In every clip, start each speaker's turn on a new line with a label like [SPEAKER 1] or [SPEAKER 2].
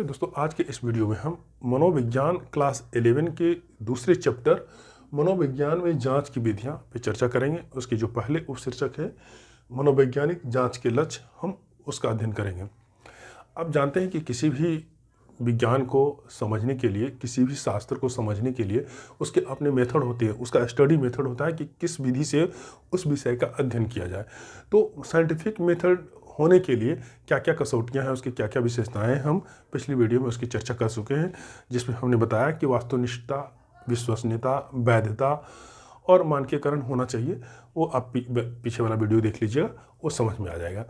[SPEAKER 1] प्रिय दोस्तों, आज के इस वीडियो में हम मनोविज्ञान क्लास 11 के दूसरे चैप्टर मनोविज्ञान में जांच की विधियां पे चर्चा करेंगे। उसकी जो पहले उपशीर्षक है मनोवैज्ञानिक जांच के लक्ष्य, हम उसका अध्ययन करेंगे। आप जानते हैं कि किसी भी विज्ञान को समझने के लिए, किसी भी शास्त्र को समझने के लिए उसके अपने मेथड होते हैं, उसका स्टडी मेथड होता है कि किस विधि से उस विषय का अध्ययन किया जाए। तो साइंटिफिक मेथड होने के लिए क्या क्या कसौटियां हैं, उसकी क्या क्या विशेषताएं हैं, हम पिछली वीडियो में उसकी चर्चा कर चुके हैं, जिसमें हमने बताया कि वास्तुनिष्ठता, विश्वसनीयता, वैधता और मानकीकरण होना चाहिए। वो आप पीछे वाला वीडियो देख लीजिएगा, वो समझ में आ जाएगा।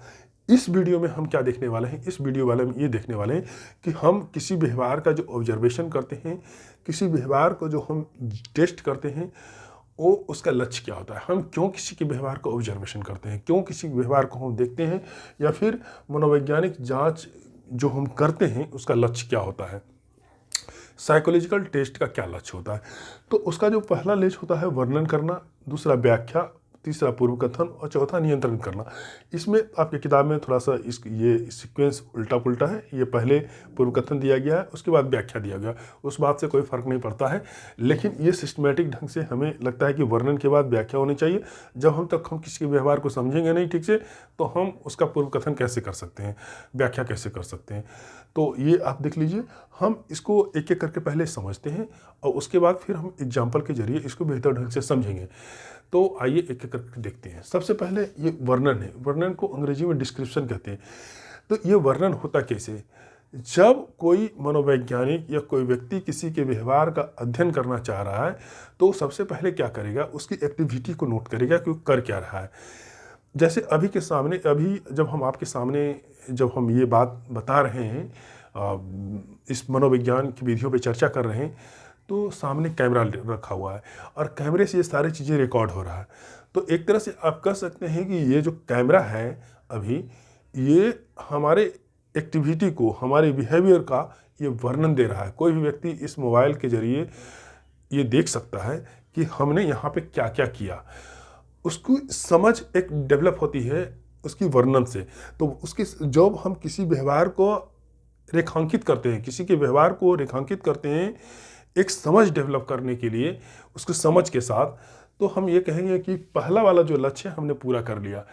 [SPEAKER 1] इस वीडियो में हम क्या देखने वाले हैं, इस वीडियो वाले में ये देखने वाले हैं कि हम किसी व्यवहार का जो ऑब्जर्वेशन करते हैं, किसी व्यवहार को जो हम टेस्ट करते हैं, वो उसका लक्ष्य क्या होता है। हम क्यों किसी के व्यवहार को ऑब्जर्वेशन करते हैं, क्यों किसी व्यवहार को हम देखते हैं, या फिर मनोवैज्ञानिक जांच जो हम करते हैं उसका लक्ष्य क्या होता है, साइकोलॉजिकल टेस्ट का क्या लक्ष्य होता है। तो उसका जो पहला लक्ष्य होता है वर्णन करना, दूसरा व्याख्या, तीसरा पूर्व कथन और चौथा नियंत्रण करना। इसमें आपकी किताब में थोड़ा सा ये सीक्वेंस उल्टा पुल्टा है। ये पहले पूर्व कथन दिया गया है, उसके बाद व्याख्या दिया गया। उस बात से कोई फर्क नहीं पड़ता है, लेकिन ये सिस्टमेटिक ढंग से हमें लगता है कि वर्णन के बाद व्याख्या होनी चाहिए। जब हम किसी के व्यवहार को समझेंगे नहीं ठीक से, तो हम उसका पूर्व कथन कैसे कर सकते हैं, व्याख्या कैसे कर सकते हैं। तो ये आप देख लीजिए, हम इसको एक एक करके पहले समझते हैं और उसके बाद फिर हम एग्जाम्पल के जरिए इसको बेहतर ढंग से समझेंगे। तो आइए एक एक करके देखते हैं। सबसे पहले ये वर्णन है। वर्णन को अंग्रेजी में डिस्क्रिप्शन कहते हैं। तो ये वर्णन होता कैसे, जब कोई मनोवैज्ञानिक या कोई व्यक्ति किसी के व्यवहार का अध्ययन करना चाह रहा है, तो सबसे पहले क्या करेगा, उसकी एक्टिविटी को नोट करेगा कि वो कर क्या रहा है। जैसे अभी के सामने, अभी जब हम आपके सामने जब हम ये बात बता रहे हैं, इस मनोविज्ञान की विधियों पे चर्चा कर रहे हैं, तो सामने कैमरा रखा हुआ है और कैमरे से ये सारी चीज़ें रिकॉर्ड हो रहा है। तो एक तरह से आप कह सकते हैं कि ये जो कैमरा है अभी, ये हमारे एक्टिविटी को, हमारे बिहेवियर का ये वर्णन दे रहा है। कोई भी व्यक्ति इस मोबाइल के जरिए ये देख सकता है कि हमने यहाँ पे क्या क्या किया। उसकी समझ एक डेवलप होती है उसकी वर्णन से। तो उसकी जब हम किसी व्यवहार को रेखांकित करते हैं, किसी के व्यवहार को रेखांकित करते हैं एक समझ डेवलप करने के लिए, उसकी समझ के साथ, तो हम ये कहेंगे कि पहला वाला जो लक्ष्य है हमने पूरा कर लिया।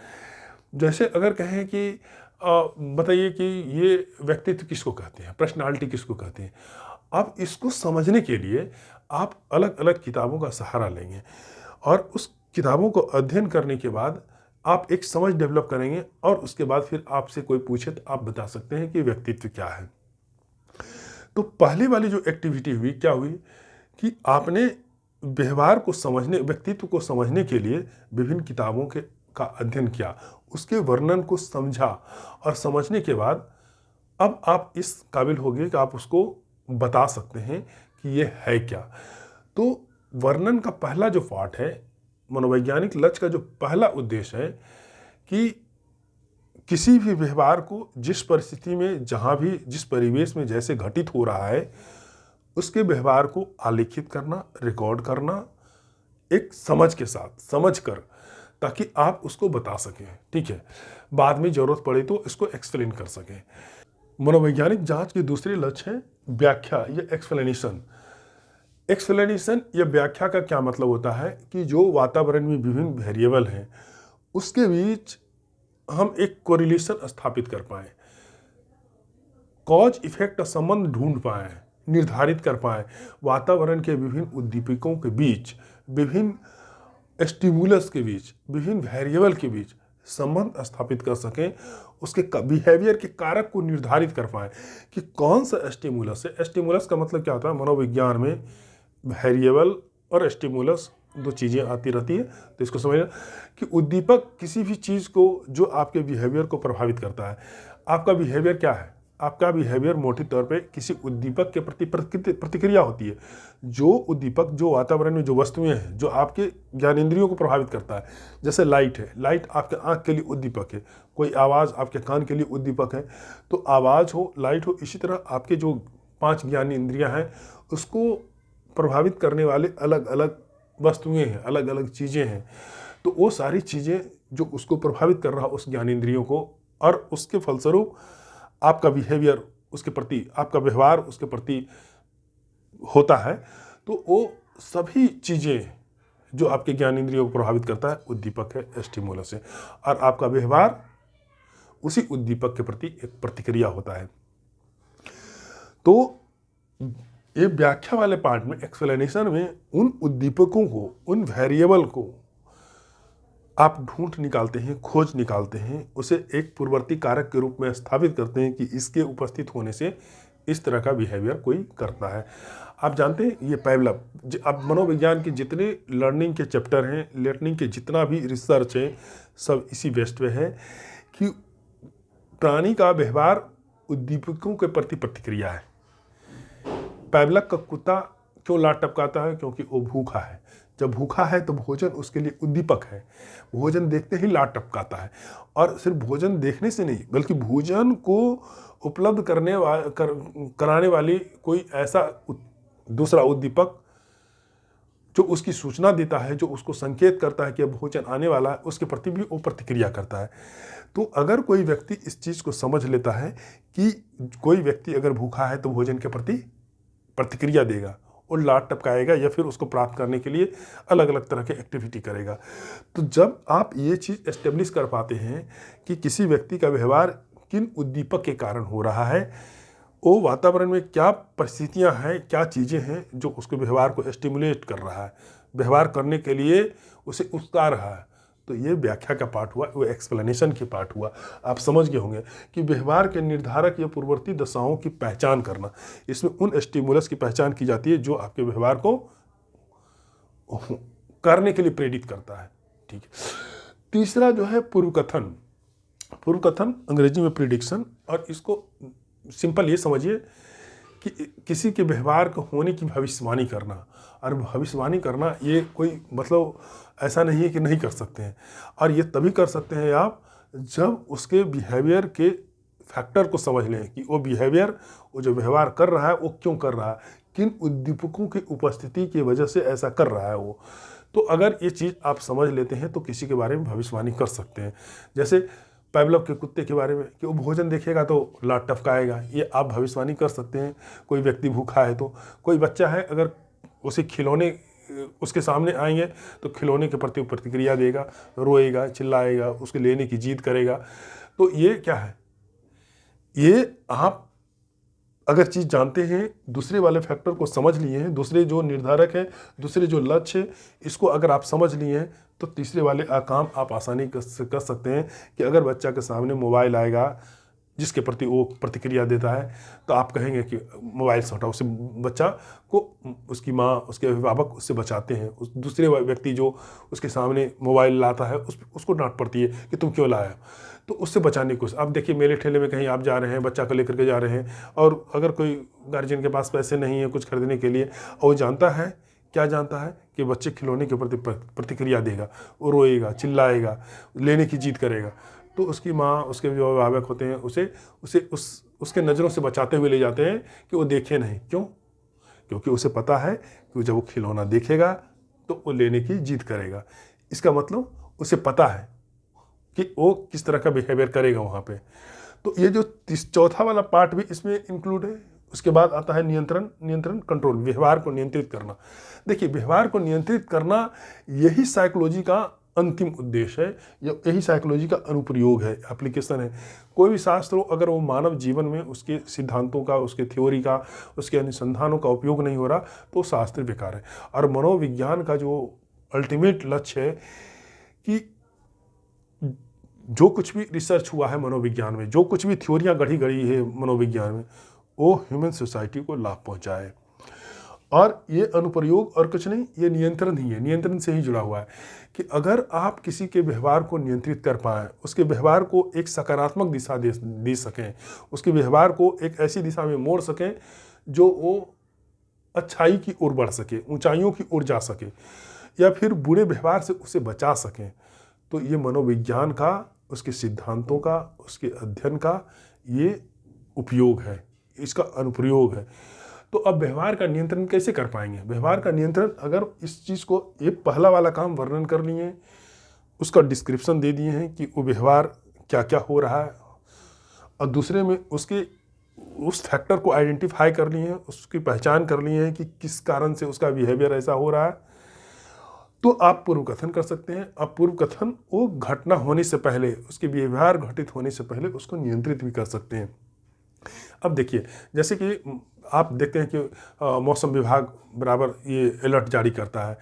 [SPEAKER 1] जैसे अगर कहें कि बताइए कि ये व्यक्तित्व किसको कहते हैं, पर्सनालिटी किसको कहते हैं। अब इसको समझने के लिए आप अलग अलग किताबों का सहारा लेंगे और उस किताबों को अध्ययन करने के बाद आप एक समझ डेवलप करेंगे और उसके बाद फिर आपसे कोई पूछे तो आप बता सकते हैं कि व्यक्तित्व क्या है। तो पहली वाली जो एक्टिविटी हुई, क्या हुई कि आपने व्यवहार को समझने, व्यक्तित्व को समझने के लिए विभिन्न किताबों का अध्ययन किया, उसके वर्णन को समझा और समझने के बाद अब आप इस काबिल हो गए कि आप उसको बता सकते हैं कि ये है क्या। तो वर्णन का पहला जो पार्ट है, मनोवैज्ञानिक लक्ष्य का जो पहला उद्देश्य है कि किसी भी व्यवहार को जिस परिस्थिति में, जहाँ भी, जिस परिवेश में जैसे घटित हो रहा है, उसके व्यवहार को आलेखित करना, रिकॉर्ड करना, एक समझ के साथ, समझ कर, ताकि आप उसको बता सकें, ठीक है, बाद में जरूरत पड़े तो इसको एक्सप्लेन कर सकें। मनोवैज्ञानिक जांच के दूसरे लक्ष्य है व्याख्या या एक्सप्लेनेशन। एक्सप्लेनेशन या व्याख्या का क्या मतलब होता है कि जो वातावरण में विभिन्न वेरिएबल हैं उसके बीच हम एक कोरिलेशन स्थापित कर पाएं, कॉज इफेक्ट का संबंध ढूंढ पाएं, निर्धारित कर पाएं, वातावरण के विभिन्न उद्दीपकों के बीच, विभिन्न स्टिमुलस के बीच, विभिन्न वेरिएबल के बीच संबंध स्थापित कर सकें, उसके बिहेवियर के कारक को निर्धारित कर पाएं कि कौन सा स्टिमुलस है। स्टिमुलस का मतलब क्या होता है, मनोविज्ञान में वेरिएबल और स्टिमुलस दो चीज़ें आती रहती है। तो इसको समझना कि उद्दीपक किसी भी चीज़ को जो आपके बिहेवियर को प्रभावित करता है। आपका बिहेवियर क्या है, आपका बिहेवियर मोटे तौर पे किसी उद्दीपक के प्रति प्रतिक्रिया होती है। जो उद्दीपक, जो वातावरण में जो वस्तुएं हैं, जो आपके ज्ञानेंद्रियों को प्रभावित करता है, जैसे लाइट है, लाइट आपके आँख के लिए उद्दीपक है, कोई आवाज़ आपके कान के लिए उद्दीपक है। तो आवाज़ हो, लाइट हो, इसी तरह आपके जो 5 ज्ञानेंद्रियाँ हैं उसको प्रभावित करने वाले अलग अलग वस्तुएं हैं, अलग अलग चीज़ें हैं। तो वो सारी चीज़ें जो उसको प्रभावित कर रहा है उस ज्ञानेंद्रियों को, और उसके फलस्वरूप आपका बिहेवियर उसके प्रति, आपका व्यवहार उसके प्रति होता है, तो वो सभी चीज़ें जो आपके ज्ञानेंद्रियों को प्रभावित करता है उद्दीपक है, स्टिमुलस है, और आपका व्यवहार उसी उद्दीपक के प्रति एक प्रतिक्रिया होता है। तो ये व्याख्या वाले पार्ट में, एक्सप्लेनेशन में, उन उद्दीपकों को, उन वेरिएबल को आप ढूंढ निकालते हैं, खोज निकालते हैं, उसे एक पूर्ववर्ती कारक के रूप में स्थापित करते हैं कि इसके उपस्थित होने से इस तरह का बिहेवियर कोई करता है। आप जानते हैं ये पैवलव, अब मनोविज्ञान के जितने लर्निंग के चैप्टर हैं, लर्निंग के जितना भी रिसर्च है, सब इसी बेस्ट पे है कि प्राणी का व्यवहार उद्दीपकों के प्रति प्रतिक्रिया है। पैवलव का कुत्ता क्यों लात टपकाता है? क्योंकि वो भूखा है। जब भूखा है तो भोजन उसके लिए उद्दीपक है, भोजन देखते ही लात टपकाता है। और सिर्फ भोजन देखने से नहीं, बल्कि भोजन को उपलब्ध कराने वाली कोई ऐसा दूसरा उद्दीपक जो उसकी सूचना देता है, जो उसको संकेत करता है कि अब भोजन आने वाला है, उसके प्रति भी वो प्रतिक्रिया करता है। तो अगर कोई व्यक्ति इस चीज़ को समझ लेता है कि कोई व्यक्ति अगर भूखा है तो भोजन के प्रति प्रतिक्रिया देगा और लात टपकाएगा या फिर उसको प्राप्त करने के लिए अलग अलग तरह के एक्टिविटी करेगा, तो जब आप ये चीज़ एस्टेब्लिश कर पाते हैं कि किसी व्यक्ति का व्यवहार किन उद्दीपक के कारण हो रहा है, वो वातावरण में क्या परिस्थितियां हैं, क्या चीज़ें हैं जो उसके व्यवहार को स्टिमुलेट कर रहा है, व्यवहार करने के लिए उसे उकसा रहा है, तो ये व्याख्या का पार्ट हुआ, वो एक्सप्लेनेशन के पार्ट हुआ। आप समझ गए होंगे कि व्यवहार के निर्धारक या पूर्ववर्ती दशाओं की पहचान करना, इसमें उन स्टिमुलस की पहचान की जाती है जो आपके व्यवहार को करने के लिए प्रेरित करता है। ठीक है। तीसरा जो है पूर्वकथन। पूर्वकथन अंग्रेजी में प्रिडिक्शन, और इसको सिंपल ये समझिए कि किसी के व्यवहार को होने की भविष्यवाणी करना। और भविष्यवाणी करना ये कोई मतलब ऐसा नहीं है कि नहीं कर सकते हैं, और ये तभी कर सकते हैं आप जब उसके बिहेवियर के फैक्टर को समझ लें कि वो बिहेवियर, वो जो व्यवहार कर रहा है वो क्यों कर रहा है, किन उद्दीपकों की उपस्थिति की वजह से ऐसा कर रहा है वो। तो अगर ये चीज़ आप समझ लेते हैं तो किसी के बारे में भविष्यवाणी कर सकते हैं। जैसे पैवलव के कुत्ते के बारे में कि वो भोजन देखेगा तो लात टपकाएगा, ये आप भविष्यवाणी कर सकते हैं। कोई व्यक्ति भूखा है तो, कोई बच्चा है अगर उसे खिलौने उसके सामने आएंगे तो खिलौने के प्रति प्रतिक्रिया देगा, रोएगा, चिल्लाएगा, उसके लेने की जिद करेगा। तो ये क्या है, ये आप अगर चीज़ जानते हैं, दूसरे वाले फैक्टर को समझ लिए हैं, दूसरे जो निर्धारक हैं, दूसरे जो लक्ष्य है, इसको अगर आप समझ लिए हैं तो तीसरे वाले काम आप आसानी कर सकते हैं कि अगर बच्चा के सामने मोबाइल आएगा जिसके प्रति वो प्रतिक्रिया देता है तो आप कहेंगे कि मोबाइल से हटाओ, उससे बच्चा को उसकी माँ, उसके अभिभावक उससे बचाते हैं। उस दूसरे व्यक्ति जो उसके सामने मोबाइल लाता है उसको डांट पड़ती है कि तुम क्यों लाया, तो उससे बचाने की कोशिश। आप देखिए मेले ठेले में कहीं आप जा रहे हैं, बच्चा को लेकर के जा रहे हैं, और अगर कोई गार्जियन के पास पैसे नहीं है कुछ खरीदने के लिए, और वो जानता है, क्या जानता है कि बच्चे खिलौने के प्रति प्रतिक्रिया देगा, वो रोएगा, चिल्लाएगा, लेने की जिद करेगा, तो उसकी माँ, उसके जो अभिभावक होते हैं उसे उसके नज़रों से बचाते हुए ले जाते हैं कि वो देखे नहीं। क्यों? क्योंकि उसे पता है कि जब वो खिलौना देखेगा तो वो लेने की जिद करेगा। इसका मतलब उसे पता है कि वो किस तरह का बिहेवियर करेगा वहाँ पे। तो ये जो चौथा वाला पार्ट भी इसमें इंक्लूड है। उसके बाद आता है नियंत्रण कंट्रोल, व्यवहार को नियंत्रित करना। देखिए व्यवहार को नियंत्रित करना यही साइकोलॉजी का अंतिम उद्देश्य है, यही साइकोलॉजी का अनुप्रयोग है, एप्लीकेशन है। कोई भी शास्त्र हो अगर वो मानव जीवन में उसके सिद्धांतों का, उसके थ्योरी का, उसके अनुसंधानों का उपयोग नहीं हो रहा तो शास्त्र बेकार है। और मनोविज्ञान का जो अल्टीमेट लक्ष्य है कि जो कुछ भी रिसर्च हुआ है मनोविज्ञान में, जो कुछ भी थ्योरियाँ गढ़ी है मनोविज्ञान में, वो ह्यूमन सोसाइटी को लाभ पहुँचाए। और ये अनुप्रयोग और कुछ नहीं, ये नियंत्रण ही है, नियंत्रण से ही जुड़ा हुआ है कि अगर आप किसी के व्यवहार को नियंत्रित कर पाएँ, उसके व्यवहार को एक सकारात्मक दिशा दे सकें, उसके व्यवहार को एक ऐसी दिशा में मोड़ सकें जो वो अच्छाई की ओर बढ़ सके, ऊंचाइयों की ओर जा सके, या फिर बुरे व्यवहार से उसे बचा सकें, तो ये मनोविज्ञान का, उसके सिद्धांतों का, उसके अध्ययन का ये उपयोग है, इसका अनुप्रयोग है। तो अब व्यवहार का नियंत्रण कैसे कर पाएंगे? व्यवहार का नियंत्रण, अगर इस चीज़ को, ये पहला वाला काम वर्णन कर लिए, उसका डिस्क्रिप्शन दे दिए हैं कि वो व्यवहार क्या क्या हो रहा है, और दूसरे में उसके उस फैक्टर को आइडेंटिफाई कर लिए हैं, उसकी पहचान कर लिए हैं कि किस कारण से उसका बिहेवियर ऐसा हो रहा है, तो आप पूर्व कथन कर सकते हैं। आप पूर्व कथन वो घटना होने से पहले, उसके व्यवहार घटित होने से पहले उसको नियंत्रित भी कर सकते हैं। अब देखिए, जैसे कि आप देखते हैं कि मौसम विभाग बराबर ये अलर्ट जारी करता है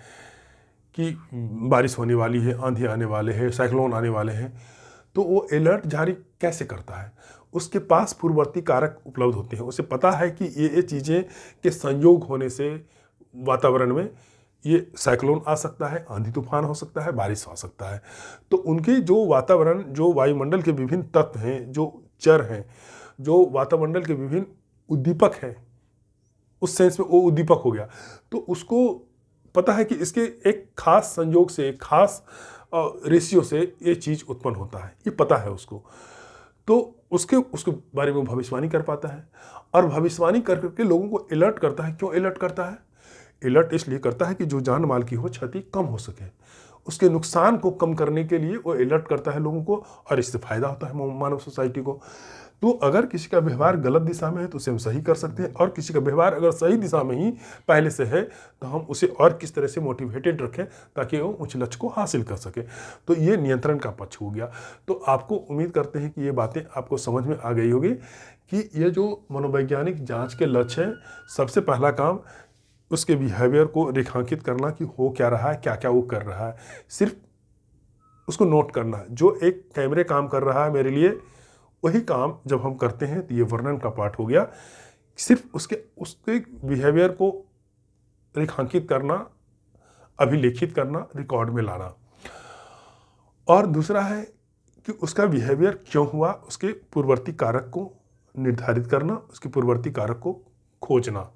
[SPEAKER 1] कि बारिश होने वाली है, आंधी आने वाले हैं, साइक्लोन आने वाले हैं। तो वो अलर्ट जारी कैसे करता है? उसके पास पूर्ववर्ती कारक उपलब्ध होते हैं। उसे पता है कि ये चीज़ें के संयोग होने से वातावरण में ये साइक्लोन आ सकता है, आंधी तूफान हो सकता है, बारिश हो सकता है। तो उनके जो वातावरण, जो वायुमंडल के विभिन्न तत्व हैं, जो चर हैं, जो वातावंडल के विभिन्न उद्दीपक हैं, उस सेंस में वो उद्दीपक हो गया, तो उसको पता है कि इसके एक खास संयोग से, एक खास रेशियो से ये चीज़ उत्पन्न होता है, ये पता है उसको। तो उसके बारे में भविष्यवाणी कर पाता है, और भविष्यवाणी कर करके लोगों को अलर्ट करता है। क्यों अलर्ट करता है? अलर्ट इसलिए करता है कि जो जान माल की हो क्षति कम हो सके, उसके नुकसान को कम करने के लिए वो अलर्ट करता है लोगों को, और इससे फायदा होता है मानव सोसाइटी को। तो अगर किसी का व्यवहार गलत दिशा में है तो उसे हम सही कर सकते हैं, और किसी का व्यवहार अगर सही दिशा में ही पहले से है तो हम उसे और किस तरह से मोटिवेटेड रखें ताकि वो उच्च लक्ष्य को हासिल कर सके। तो ये नियंत्रण का पक्ष हो गया। तो आपको उम्मीद करते हैं कि ये बातें आपको समझ में आ गई होगी कि ये जो मनोवैज्ञानिक जाँच के लक्ष्य हैं, सबसे पहला काम उसके बिहेवियर को रेखांकित करना कि हो क्या रहा है, क्या क्या वो कर रहा है, सिर्फ उसको नोट करना। जो एक कैमरे काम कर रहा है मेरे लिए, वही काम जब हम करते हैं तो ये वर्णन का पार्ट हो गया। सिर्फ उसके बिहेवियर को रेखांकित करना, अभिलेखित करना, रिकॉर्ड में लाना। और दूसरा है कि उसका बिहेवियर क्यों हुआ, उसके पूर्ववर्ती कारक को निर्धारित करना, उसके पूर्ववर्ती कारक को खोजना।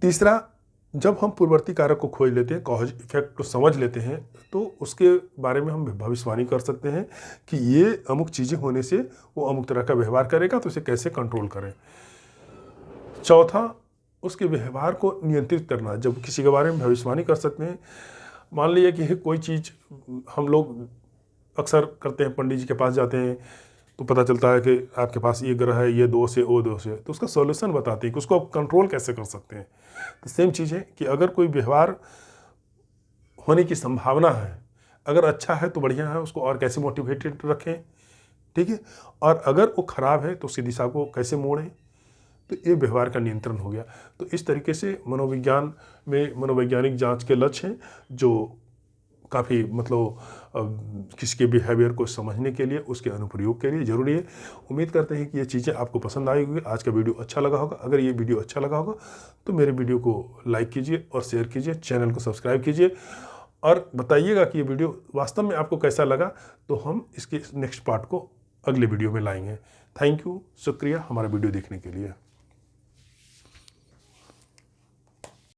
[SPEAKER 1] तीसरा, जब हम पूर्ववर्ती कारक को खोज लेते हैं, कॉज इफेक्ट को समझ लेते हैं, तो उसके बारे में हम भविष्यवाणी कर सकते हैं कि ये अमुक चीज़ें होने से वो अमुक तरह का व्यवहार करेगा, तो उसे कैसे कंट्रोल करें। चौथा, उसके व्यवहार को नियंत्रित करना। जब किसी के बारे में भविष्यवाणी कर सकते हैं, मान लीजिए कि कोई चीज़ हम लोग अक्सर करते हैं, पंडित जी के पास जाते हैं तो पता चलता है कि आपके पास ये ग्रह है, ये दोष है, वो दोष है, तो उसका सॉल्यूशन बताते हैं कि उसको आप कंट्रोल कैसे कर सकते हैं। तो सेम चीज़ है कि अगर कोई व्यवहार होने की संभावना है, अगर अच्छा है तो बढ़िया है, उसको और कैसे मोटिवेटेड रखें, ठीक है, और अगर वो खराब है तो उसकी दिशा को कैसे मोड़ें, तो ये व्यवहार का नियंत्रण हो गया। तो इस तरीके से मनोविज्ञान में मनोवैज्ञानिक जांच के लक्ष्य हैं, जो काफ़ी किसी के बिहेवियर को समझने के लिए, उसके अनुप्रयोग के लिए ज़रूरी है। उम्मीद करते हैं कि ये चीज़ें आपको पसंद आई होगी। आज का वीडियो अच्छा लगा होगा। अगर ये वीडियो अच्छा लगा होगा तो मेरे वीडियो को लाइक कीजिए और शेयर कीजिए, चैनल को सब्सक्राइब कीजिए, और बताइएगा कि ये वीडियो वास्तव में आपको कैसा लगा, तो हम इसके नेक्स्ट पार्ट को अगले वीडियो में लाएंगे। थैंक यू, शुक्रिया हमारा वीडियो देखने के लिए।